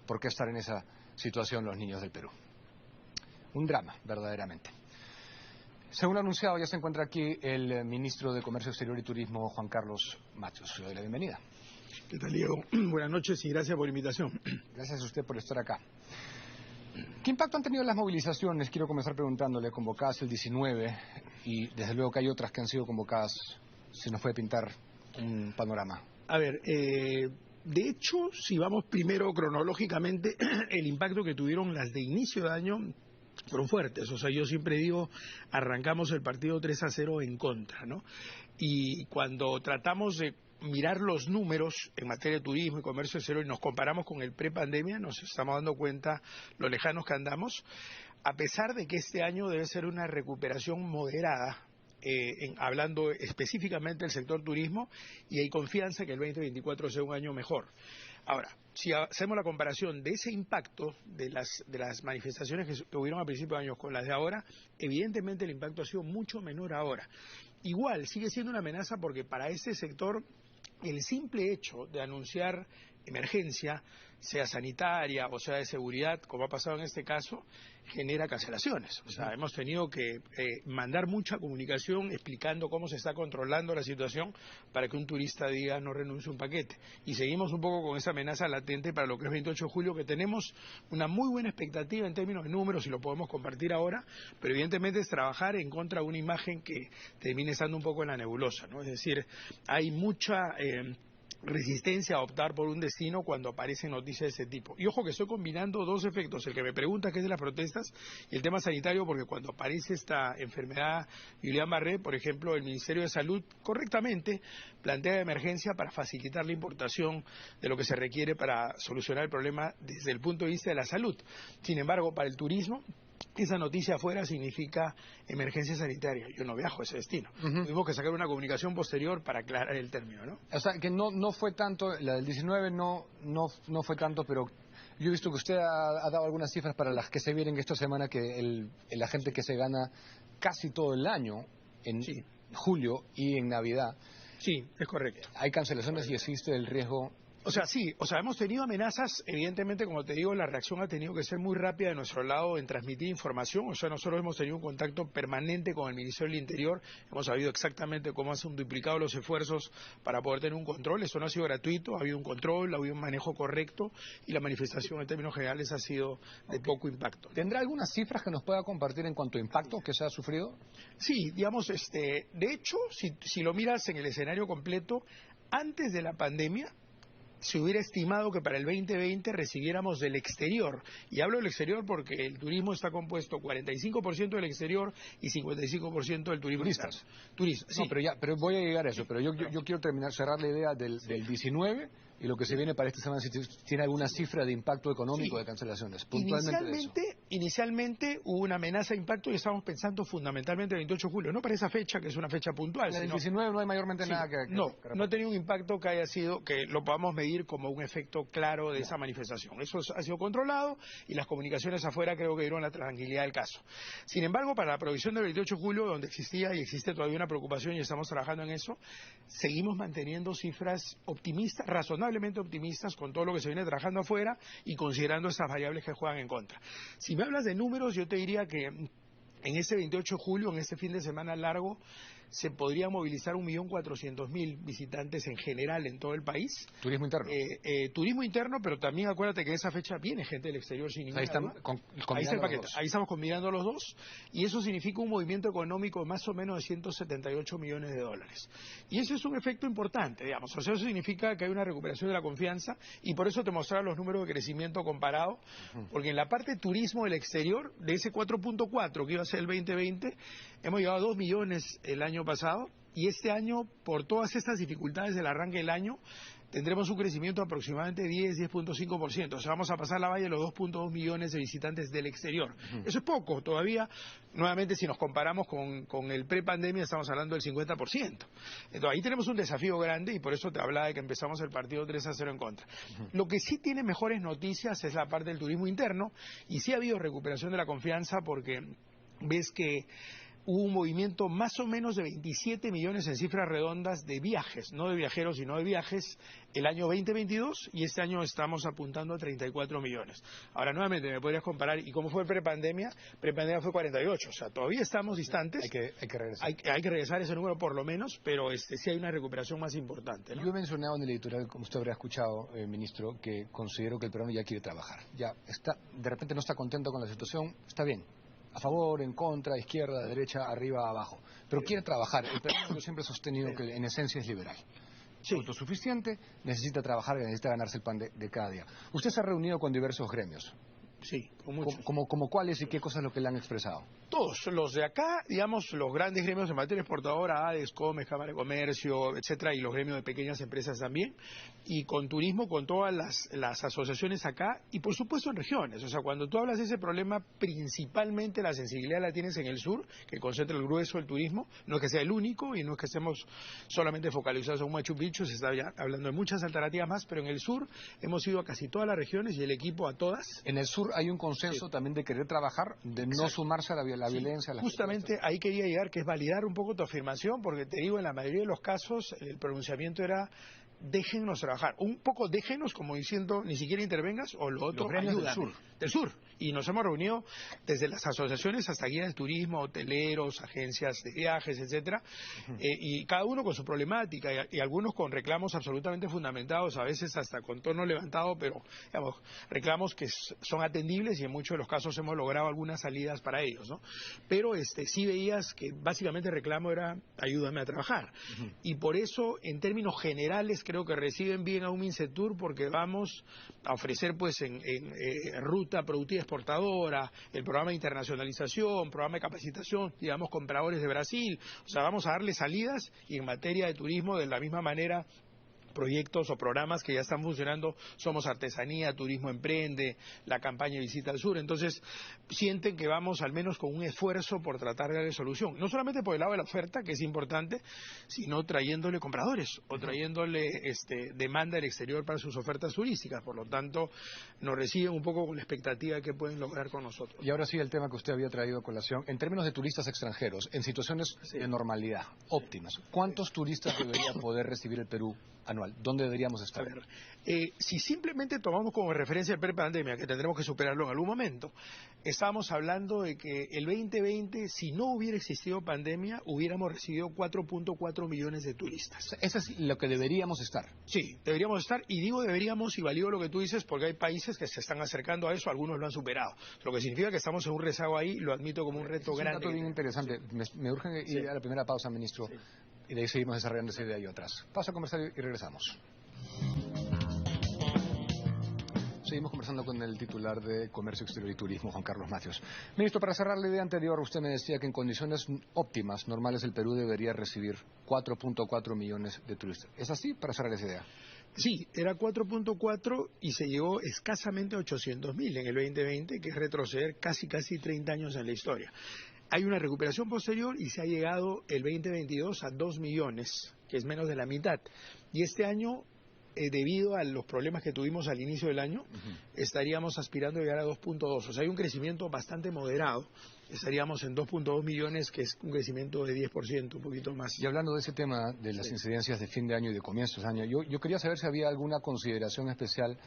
por qué estar en esa situación los niños del Perú. Un drama, verdaderamente. Según lo anunciado, ya se encuentra aquí el ministro de Comercio Exterior y Turismo, Juan Carlos Matos. Le doy la bienvenida. ¿Qué tal, Diego? Buenas noches y gracias por la invitación. Gracias a usted por estar acá. ¿Qué impacto han tenido las movilizaciones? Quiero comenzar preguntándole, convocadas el 19, y desde luego que hay otras que han sido convocadas. Se nos puede pintar un panorama. A ver, de hecho, si vamos primero cronológicamente, el impacto que tuvieron las de inicio de año fueron fuertes. O sea, yo siempre digo, arrancamos el partido 3-0 en contra, ¿no? Y cuando tratamos de mirar los números en materia de turismo y comercio exterior y nos comparamos con el prepandemia, nos estamos dando cuenta lo lejanos que andamos, a pesar de que este año debe ser una recuperación moderada, hablando específicamente del sector turismo, y hay confianza que el 2024 sea un año mejor. Ahora, si hacemos la comparación de ese impacto de las manifestaciones que hubieron a principios de año con las de ahora, evidentemente el impacto ha sido mucho menor ahora. Igual, sigue siendo una amenaza porque para este sector el simple hecho de anunciar emergencia, sea sanitaria o sea de seguridad, como ha pasado en este caso, genera cancelaciones. O sea, hemos tenido que mandar mucha comunicación explicando cómo se está controlando la situación para que un turista diga no renuncie a un paquete. Y seguimos un poco con esa amenaza latente para lo que es 28 de julio, que tenemos una muy buena expectativa en términos de números y lo podemos compartir ahora, pero evidentemente es trabajar en contra de una imagen que termine estando un poco en la nebulosa, ¿no? Es decir, hay mucha resistencia a optar por un destino cuando aparecen noticias de ese tipo. Y ojo que estoy combinando dos efectos, el que me pregunta que es de las protestas y el tema sanitario, porque cuando aparece esta enfermedad Guillain-Barré, por ejemplo, el Ministerio de Salud correctamente plantea emergencia para facilitar la importación de lo que se requiere para solucionar el problema desde el punto de vista de la salud. Sin embargo, para el turismo, esa noticia afuera significa emergencia sanitaria. Yo no viajo a ese destino. Tuvimos que sacar una comunicación posterior para aclarar el término, ¿no? O sea, que no fue tanto, la del 19 no fue tanto, pero yo he visto que usted ha dado algunas cifras para las que se vienen esta semana, que la gente que se gana casi todo el año en julio y en Navidad. Sí, es correcto. Hay cancelaciones y existe el riesgo. O sea, sí, hemos tenido amenazas, evidentemente, como te digo, la reacción ha tenido que ser muy rápida de nuestro lado en transmitir información. O sea, nosotros hemos tenido un contacto permanente con el Ministerio del Interior, hemos sabido exactamente cómo han duplicado los esfuerzos para poder tener un control. Esto no ha sido gratuito, ha habido un control, ha habido un manejo correcto y la manifestación en términos generales ha sido de poco impacto. ¿Tendrá algunas cifras que nos pueda compartir en cuanto a impacto que se ha sufrido? Sí, digamos, de hecho, si lo miras en el escenario completo, antes de la pandemia, se hubiera estimado que para el 2020 recibiéramos del exterior, y hablo del exterior porque el turismo está compuesto 45% del exterior y 55% del turismo interno. Turistas, sí. No, pero voy a llegar a eso, pero yo quiero cerrar la idea del 19 y lo que se viene para esta semana, si tiene alguna cifra de impacto económico de cancelaciones, puntualmente. Inicialmente hubo una amenaza de impacto y estábamos pensando fundamentalmente el 28 de julio, no para esa fecha, que es una fecha puntual. En el 19 no hay mayormente nada que no ha tenido un impacto que haya sido, que lo podamos medir como un efecto claro de esa manifestación. Eso ha sido controlado y las comunicaciones afuera creo que dieron la tranquilidad del caso. Sin embargo, para la provisión del 28 de julio, donde existía y existe todavía una preocupación y estamos trabajando en eso, seguimos manteniendo cifras optimistas, razonablemente optimistas con todo lo que se viene trabajando afuera y considerando estas variables que juegan en contra. Si me hablas de números, yo te diría que en este 28 de julio, en este fin de semana largo, se podría movilizar 1.400.000 visitantes en general en todo el país. Turismo interno. Turismo interno, pero también acuérdate que en esa fecha viene gente del exterior sin ninguna duda. Ahí está el paquete. Ahí estamos combinando los dos y eso significa un movimiento económico de más o menos de 178 millones de dólares. Y eso es un efecto importante, digamos. O sea, eso significa que hay una recuperación de la confianza y por eso te mostraba los números de crecimiento comparado, porque en la parte de turismo del exterior, de ese 4.4 que iba a ser el 2020, hemos llegado a 2 millones el año pasado y este año, por todas estas dificultades del arranque del año, tendremos un crecimiento de aproximadamente 10.5%. O sea, vamos a pasar la valla de los 2.2 millones de visitantes del exterior. Eso es poco, todavía, nuevamente, si nos comparamos con el prepandemia, estamos hablando del 50%. Entonces, ahí tenemos un desafío grande y por eso te hablaba de que empezamos el partido 3-0 en contra. Lo que sí tiene mejores noticias es la parte del turismo interno y sí ha habido recuperación de la confianza porque ves que hubo un movimiento más o menos de 27 millones en cifras redondas de viajes, no de viajeros, sino de viajes, el año 2022, y este año estamos apuntando a 34 millones. Ahora, nuevamente, me podrías comparar, ¿y cómo fue prepandemia? Prepandemia fue 48, o sea, todavía estamos distantes. Hay que regresar. Hay que regresar ese número por lo menos, pero sí hay una recuperación más importante, ¿no? Yo he mencionado en el editorial, como usted habrá escuchado, ministro, que considero que el peruano ya quiere trabajar. Ya está, de repente no está contento con la situación, está bien. A favor, en contra, izquierda, derecha, arriba, abajo. Pero quiere trabajar. El peruano yo siempre he sostenido que en esencia es liberal. Sí. Autosuficiente, necesita trabajar y necesita ganarse el pan de cada día. Usted se ha reunido con diversos gremios. Sí, con muchos. ¿Como cuáles y qué cosas es lo que le han expresado? Todos, los de acá, digamos, los grandes gremios en materia exportadora, ADES, COMES, Cámara de Comercio, etcétera, y los gremios de pequeñas empresas también, y con turismo, con todas las asociaciones acá, y por supuesto en regiones. O sea, cuando tú hablas de ese problema, principalmente la sensibilidad la tienes en el sur, que concentra el grueso del turismo, no es que sea el único, y no es que estemos solamente focalizados en un Machu Picchu, se está ya hablando de muchas alternativas más, pero en el sur hemos ido a casi todas las regiones y el equipo a todas. En el sur hay un consenso también de querer trabajar, de no sumarse a la violencia. Justamente ahí quería llegar, que es validar un poco tu afirmación, porque te digo, en la mayoría de los casos el pronunciamiento era: déjennos trabajar. Un poco déjenos, como diciendo, ni siquiera intervengas, o lo otro, ayúdame. Del sur. Y nos hemos reunido desde las asociaciones hasta guías de turismo, hoteleros, agencias de viajes, etcétera, y cada uno con su problemática, y algunos con reclamos absolutamente fundamentados, a veces hasta con tono levantado, pero digamos, reclamos que son atendibles, y en muchos de los casos hemos logrado algunas salidas para ellos, ¿no? Pero sí veías que básicamente el reclamo era: ayúdame a trabajar. Y por eso, en términos generales, creo que reciben bien a un Mincetur, porque vamos a ofrecer pues en ruta productiva exportadora, el programa de internacionalización, programa de capacitación, digamos, compradores de Brasil. O sea, vamos a darle salidas, y en materia de turismo de la misma manera, proyectos o programas que ya están funcionando, Somos Artesanía, Turismo Emprende, la campaña Visita al Sur. Entonces, sienten que vamos al menos con un esfuerzo por tratar de darle solución. No solamente por el lado de la oferta, que es importante, sino trayéndole compradores o trayéndole demanda del exterior para sus ofertas turísticas. Por lo tanto, nos reciben un poco con la expectativa de que pueden lograr con nosotros. Y ahora sí, el tema que usted había traído a colación, en términos de turistas extranjeros, en situaciones de normalidad óptimas, ¿cuántos turistas debería poder recibir el Perú anual? ¿Dónde deberíamos estar? A ver, si simplemente tomamos como referencia el prepandemia, que tendremos que superarlo en algún momento, estábamos hablando de que el 2020, si no hubiera existido pandemia, hubiéramos recibido 4.4 millones de turistas. Eso es lo que deberíamos estar. Sí, deberíamos estar, y digo deberíamos, y valido lo que tú dices, porque hay países que se están acercando a eso, algunos lo han superado. Lo que significa que estamos en un rezago ahí, lo admito como un reto grande. Es un dato bien interesante. Sí. Me urge ir a la primera pausa, ministro. Sí. Y de ahí seguimos desarrollando esa idea y otras. Pausa comercial y regresamos. Seguimos conversando con el titular de Comercio Exterior y Turismo, Juan Carlos Macios. Ministro, para cerrar la idea anterior, usted me decía que en condiciones óptimas, normales, el Perú debería recibir 4.4 millones de turistas. ¿Es así, para cerrar esa idea? Sí, era 4.4 y se llegó escasamente a 800.000 en el 2020, que es retroceder casi 30 años en la historia. Hay una recuperación posterior y se ha llegado el 2022 a 2 millones, que es menos de la mitad. Y este año, debido a los problemas que tuvimos al inicio del año, estaríamos aspirando a llegar a 2.2. O sea, hay un crecimiento bastante moderado. Estaríamos en 2.2 millones, que es un crecimiento de 10%, un poquito más. Y hablando de ese tema, de las incidencias de fin de año y de comienzos de año, yo quería saber si había alguna consideración especial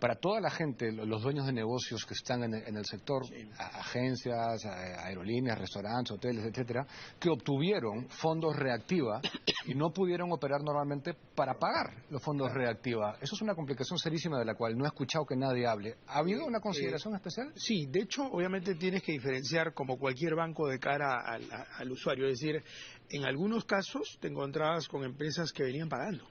para toda la gente, los dueños de negocios que están en el sector, agencias, aerolíneas, restaurantes, hoteles, etcétera, que obtuvieron fondos reactiva y no pudieron operar normalmente para pagar los fondos reactiva. Eso es una complicación serísima de la cual no he escuchado que nadie hable. ¿Ha habido una consideración especial? Sí, de hecho, obviamente tienes que diferenciar como cualquier banco de cara al usuario. Es decir, en algunos casos te encontrabas con empresas que venían pagando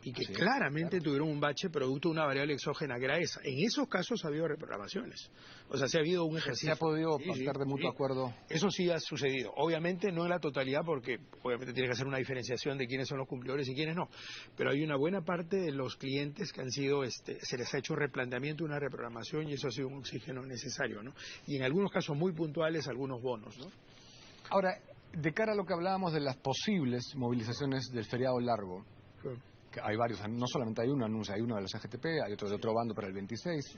y que claramente tuvieron un bache producto de una variable exógena que era esa. En esos casos ha habido reprogramaciones. O sea, se ha habido un ejercicio. ¿Se ha podido pactar de mutuo acuerdo? Eso sí ha sucedido. Obviamente no en la totalidad, porque obviamente tiene que hacer una diferenciación de quiénes son los cumplidores y quiénes no. Pero hay una buena parte de los clientes que han sido, se les ha hecho un replanteamiento, una reprogramación, y eso ha sido un oxígeno necesario, ¿no? Y en algunos casos muy puntuales, algunos bonos, ¿no? Ahora, de cara a lo que hablábamos de las posibles movilizaciones del feriado largo, hay varios, no solamente hay uno anuncio, hay uno de los AGTP, hay otro de otro bando para el 26.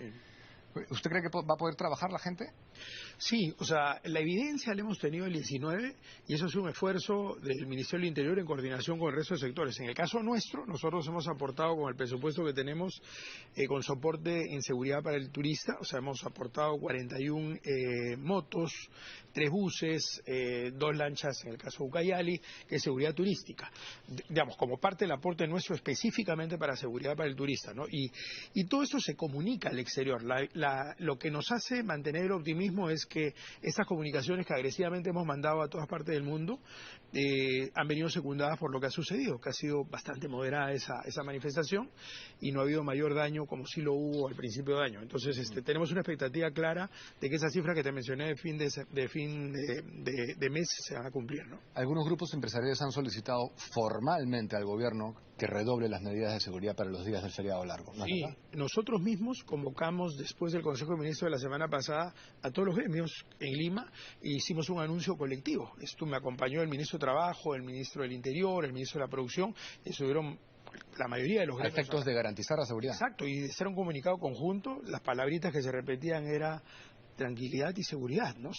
¿Usted cree que va a poder trabajar la gente? Sí, o sea, la evidencia la hemos tenido el 19 y eso es un esfuerzo del Ministerio del Interior en coordinación con el resto de sectores. En el caso nuestro, nosotros hemos aportado con el presupuesto que tenemos con soporte en seguridad para el turista, o sea, hemos aportado 41 motos, 3 buses, 2 lanchas en el caso de Ucayali, que es seguridad turística. Digamos, como parte del aporte nuestro específicamente para seguridad para el turista, ¿no? Y todo eso se comunica al exterior. Lo que nos hace mantener el optimismo es que estas comunicaciones que agresivamente hemos mandado a todas partes del mundo han venido secundadas por lo que ha sucedido, que ha sido bastante moderada esa manifestación y no ha habido mayor daño como sí lo hubo al principio de año. Entonces tenemos una expectativa clara de que esas cifras que te mencioné de fin de mes se van a cumplir, ¿no? Algunos grupos empresariales han solicitado formalmente al gobierno que redoble las medidas de seguridad para los días del feriado largo, ¿no es verdad? Nosotros mismos convocamos después del Consejo de Ministros de la semana pasada a todos los gremios en Lima e hicimos un anuncio colectivo. Esto me acompañó el ministro de Trabajo, el ministro del Interior, el ministro de la Producción, y estuvieron la mayoría de los gremios. A efectos de garantizar la seguridad. Exacto, y de ser un comunicado conjunto, las palabritas que se repetían era tranquilidad y seguridad, ¿no?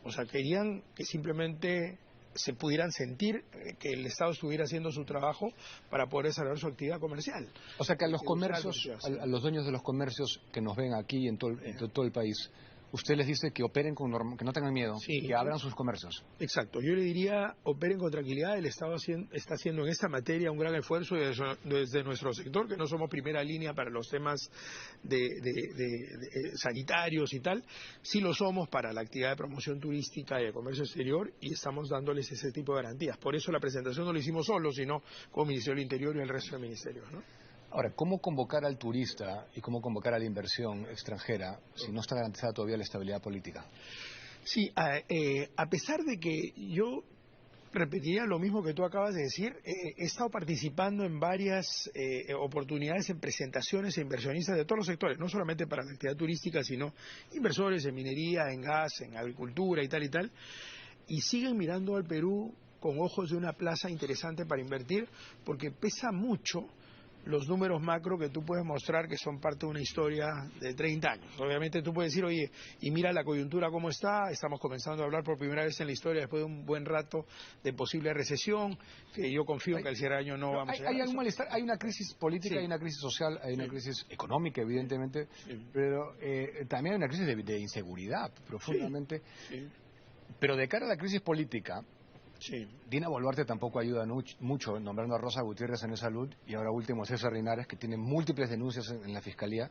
O sea, querían que simplemente se pudieran sentir que el Estado estuviera haciendo su trabajo para poder desarrollar su actividad comercial. O sea que a los comercios, a los dueños de los comercios que nos ven aquí en todo el país, usted les dice que operen que no tengan miedo, que abran sus comercios. Exacto, yo le diría, operen con tranquilidad, el Estado está haciendo en esta materia un gran esfuerzo desde nuestro sector, que no somos primera línea para los temas sanitarios y tal, sí lo somos para la actividad de promoción turística y de comercio exterior y estamos dándoles ese tipo de garantías. Por eso la presentación no la hicimos solos, sino con el Ministerio del Interior y el resto de ministerios, ¿no? Ahora, ¿cómo convocar al turista y cómo convocar a la inversión extranjera si no está garantizada todavía la estabilidad política? Sí, a pesar de que yo repetiría lo mismo que tú acabas de decir, he estado participando en varias oportunidades en presentaciones e inversionistas de todos los sectores, no solamente para la actividad turística, sino inversores en minería, en gas, en agricultura y tal, y siguen mirando al Perú con ojos de una plaza interesante para invertir, porque pesa mucho los números macro que tú puedes mostrar que son parte de una historia de 30 años. Obviamente tú puedes decir, oye, y mira la coyuntura cómo está, estamos comenzando a hablar por primera vez en la historia después de un buen rato de posible recesión, que yo confío que al cierre de año no vamos a llegar hay algún malestar, hay una crisis política, hay una crisis social, hay una crisis económica, evidentemente, pero también hay una crisis de inseguridad profundamente. Pero de cara a la crisis política, Dina Boluarte tampoco ayuda mucho nombrando a Rosa Gutiérrez en salud y ahora último César Linares, que tiene múltiples denuncias en la Fiscalía.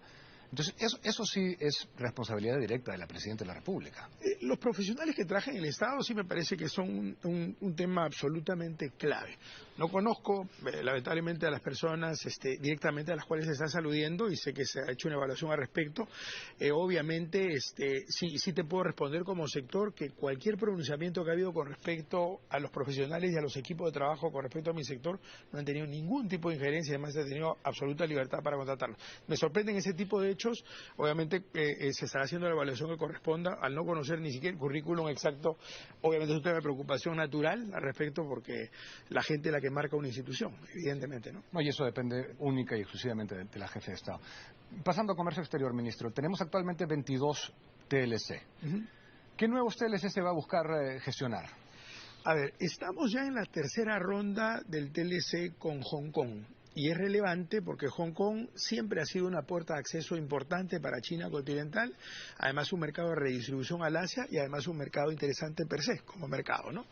Entonces, eso sí es responsabilidad directa de la Presidenta de la República. Los profesionales que trabajan en el Estado sí me parece que son un tema absolutamente clave. No conozco, lamentablemente, a las personas directamente a las cuales se están aludiendo y sé que se ha hecho una evaluación al respecto. Obviamente, sí te puedo responder como sector que cualquier pronunciamiento que ha habido con respecto a los profesionales y a los equipos de trabajo con respecto a mi sector no han tenido ningún tipo de injerencia, además he tenido absoluta libertad para contratarlos. Me sorprenden ese tipo de hechos, obviamente se estará haciendo la evaluación que corresponda, al no conocer ni siquiera el currículum exacto, obviamente es un tema de preocupación natural al respecto porque la gente es la que marca una institución, evidentemente, ¿no? No, y eso depende única y exclusivamente de la jefe de Estado. Pasando a comercio exterior, ministro, tenemos actualmente 22 TLC. ¿Qué nuevos TLC se va a buscar gestionar? A ver, estamos ya en la tercera ronda del TLC con Hong Kong. Y es relevante porque Hong Kong siempre ha sido una puerta de acceso importante para China continental, además un mercado de redistribución al Asia y además un mercado interesante per se, como mercado, ¿no?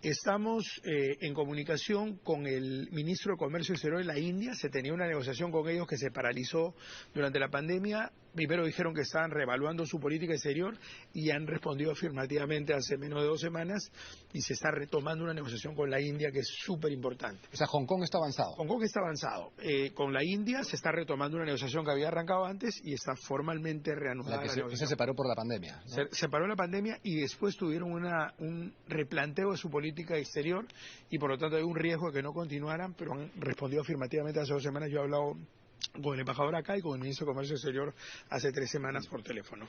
Estamos en comunicación con el ministro de Comercio Exterior de la India, se tenía una negociación con ellos que se paralizó durante la pandemia. Primero dijeron que estaban reevaluando su política exterior y han respondido afirmativamente hace menos de 2 semanas y se está retomando una negociación con la India que es súper importante. O sea, Hong Kong está avanzado. Hong Kong está avanzado. Con la India se está retomando una negociación que había arrancado antes y está formalmente reanudada. La que se separó por la pandemia, ¿no? Se separó la pandemia y después tuvieron un replanteo de su política exterior y por lo tanto hay un riesgo de que no continuaran, pero han respondido afirmativamente hace 2 semanas. Yo he hablado con el embajador acá y con el ministro de Comercio Exterior hace 3 semanas por teléfono.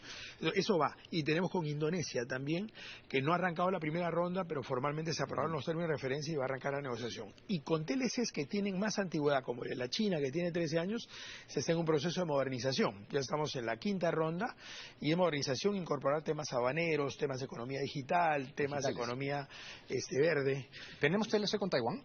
Eso va. Y tenemos con Indonesia también, que no ha arrancado la primera ronda, pero formalmente se aprobaron los términos de referencia y va a arrancar la negociación. Y con TLCs que tienen más antigüedad, como la China, que tiene 13 años, se está en un proceso de modernización. Ya estamos en la 5ª ronda y en modernización incorporar temas habaneros, temas de economía digital, temas de economía verde. ¿Tenemos TLC con Taiwán?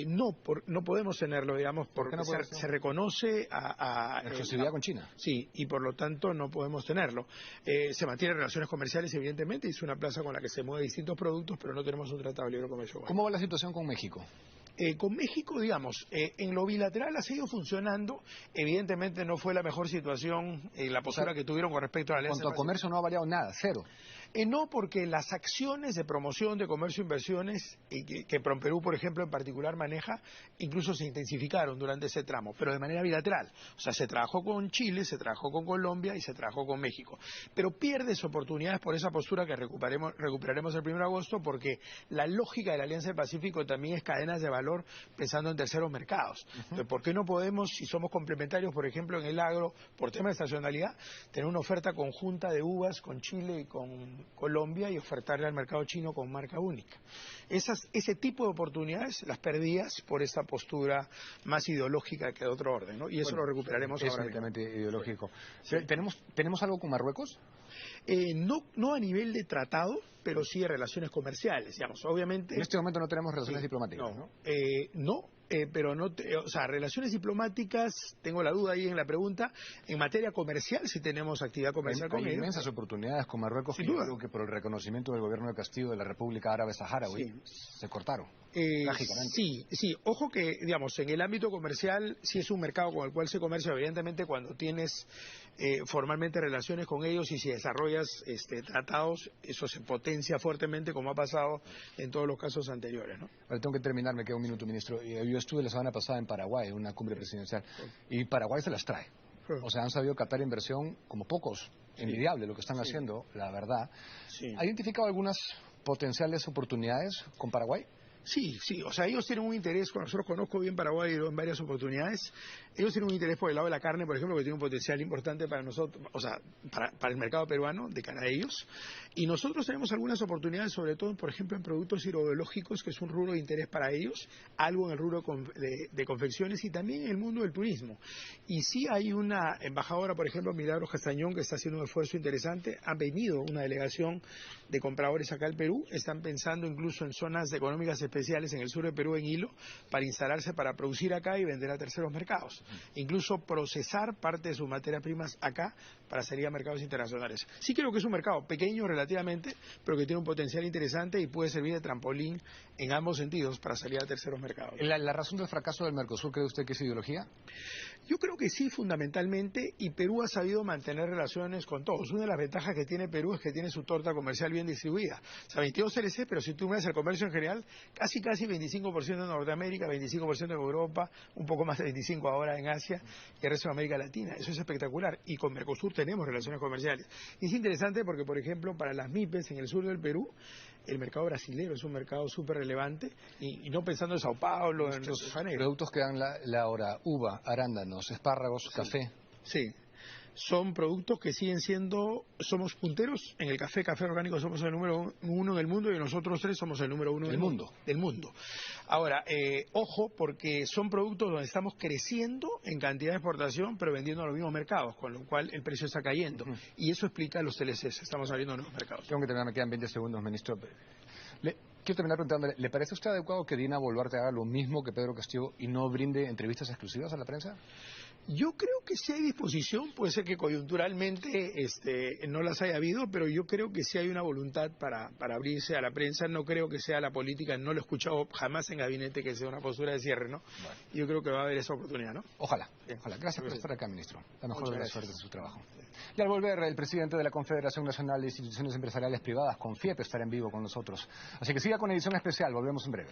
No podemos tenerlo, digamos, porque no se reconoce la exclusividad con China. Sí, y por lo tanto no podemos tenerlo. Se mantienen relaciones comerciales, evidentemente, es una plaza con la que se mueven distintos productos, pero no tenemos un tratado de libre comercio. ¿Cómo va la situación con México? Con México, digamos, en lo bilateral ha seguido funcionando. Evidentemente no fue la mejor situación la postura que tuvieron con respecto a la Alianza. En cuanto a comercio no ha variado nada, cero. No, porque las acciones de promoción de comercio e inversiones que PROMPERÚ, por ejemplo, en particular maneja, incluso se intensificaron durante ese tramo, pero de manera bilateral. O sea, se trabajó con Chile, se trabajó con Colombia y se trabajó con México. Pero pierdes oportunidades por esa postura que recuperaremos el 1 de agosto, porque la lógica de la Alianza del Pacífico también es cadenas de valor pensando en terceros mercados. Entonces, ¿por qué no podemos, si somos complementarios, por ejemplo, en el agro, por tema de estacionalidad, tener una oferta conjunta de uvas con Chile y con Colombia y ofertarle al mercado chino con marca única? Ese tipo de oportunidades las perdías por esta postura más ideológica que de otro orden, ¿no? Y eso lo recuperaremos ahora. Es netamente ideológico. Sí. ¿Tenemos algo con Marruecos? No a nivel de tratado, pero sí de relaciones comerciales, digamos. Obviamente. En este momento no tenemos relaciones diplomáticas, ¿no? Pero no, o sea, relaciones diplomáticas, tengo la duda ahí en la pregunta. En materia comercial sí tenemos actividad comercial con ellos. Hay inmensas oportunidades con Marruecos, que yo creo que por el reconocimiento del gobierno de Castillo de la República Árabe Saharaui se cortaron. Trágicamente. Sí. Ojo que, digamos, en el ámbito comercial sí es un mercado con el cual se comercia, evidentemente, cuando tienes formalmente relaciones con ellos y si desarrollas tratados, eso se potencia fuertemente, como ha pasado en todos los casos anteriores, ¿no? Ahora tengo que terminar, me queda un minuto, ministro. Yo estuve la semana pasada en Paraguay, en una cumbre presidencial, y Paraguay se las trae. O sea, han sabido captar inversión como pocos. Envidiable lo que están haciendo, la verdad. ¿Ha identificado algunas potenciales oportunidades con Paraguay? Sí, o sea, ellos tienen un interés, nosotros conozco bien Paraguay en varias oportunidades, ellos tienen un interés por el lado de la carne, por ejemplo, que tiene un potencial importante para nosotros, o sea, para el mercado peruano, de cara a ellos, y nosotros tenemos algunas oportunidades, sobre todo, por ejemplo, en productos hidrobiológicos, que es un rubro de interés para ellos, algo en el rubro de confecciones y también en el mundo del turismo. Y sí hay una embajadora, por ejemplo, Milagros Castañón, que está haciendo un esfuerzo interesante, ha venido una delegación de compradores acá al Perú, están pensando incluso en zonas económicas especiales en el sur de Perú, en Hilo, para instalarse, para producir acá y vender a terceros mercados. Incluso procesar parte de sus materias primas acá para salir a mercados internacionales. Sí creo que es un mercado pequeño relativamente, pero que tiene un potencial interesante y puede servir de trampolín en ambos sentidos para salir a terceros mercados. ¿La razón del fracaso del Mercosur cree usted que es ideología? Yo creo que sí, fundamentalmente, y Perú ha sabido mantener relaciones con todos. Una de las ventajas que tiene Perú es que tiene su torta comercial bien distribuida. O sea, 22 LC, pero si tú miras el comercio en general, casi 25% de Norteamérica, 25% de Europa, un poco más de 25% ahora en Asia y el resto de América Latina. Eso es espectacular. Y con Mercosur tenemos relaciones comerciales. Y es interesante porque, por ejemplo, para las MIPES en el sur del Perú, el mercado brasilero es un mercado súper relevante y no pensando en Sao Paulo, en los productos que dan la hora, uva, arándanos, espárragos, café. Sí. Son productos que siguen siendo, somos punteros en el café orgánico, somos el número 1 en el mundo y nosotros 3 somos el número 1 del mundo. Ahora, ojo, porque son productos donde estamos creciendo en cantidad de exportación, pero vendiendo a los mismos mercados, con lo cual el precio está cayendo. Y eso explica los TLCs, estamos abriendo nuevos mercados. Tengo que terminar, me quedan 20 segundos, ministro. Quiero terminar preguntándole, ¿le parece a usted adecuado que Dina Boluarte haga lo mismo que Pedro Castillo y no brinde entrevistas exclusivas a la prensa? Yo creo que sí hay disposición, puede ser que coyunturalmente no las haya habido, pero yo creo que sí hay una voluntad para abrirse a la prensa. No creo que sea la política, no lo he escuchado jamás en gabinete que sea una postura de cierre, ¿no? Bueno. Yo creo que va a haber esa oportunidad, ¿no? Ojalá. Gracias por estar acá, ministro. La mejor de las suertes en su trabajo. Y al volver, el presidente de la Confederación Nacional de Instituciones Empresariales Privadas, CONFIEP, estará en vivo con nosotros. Así que siga con edición especial, volvemos en breve.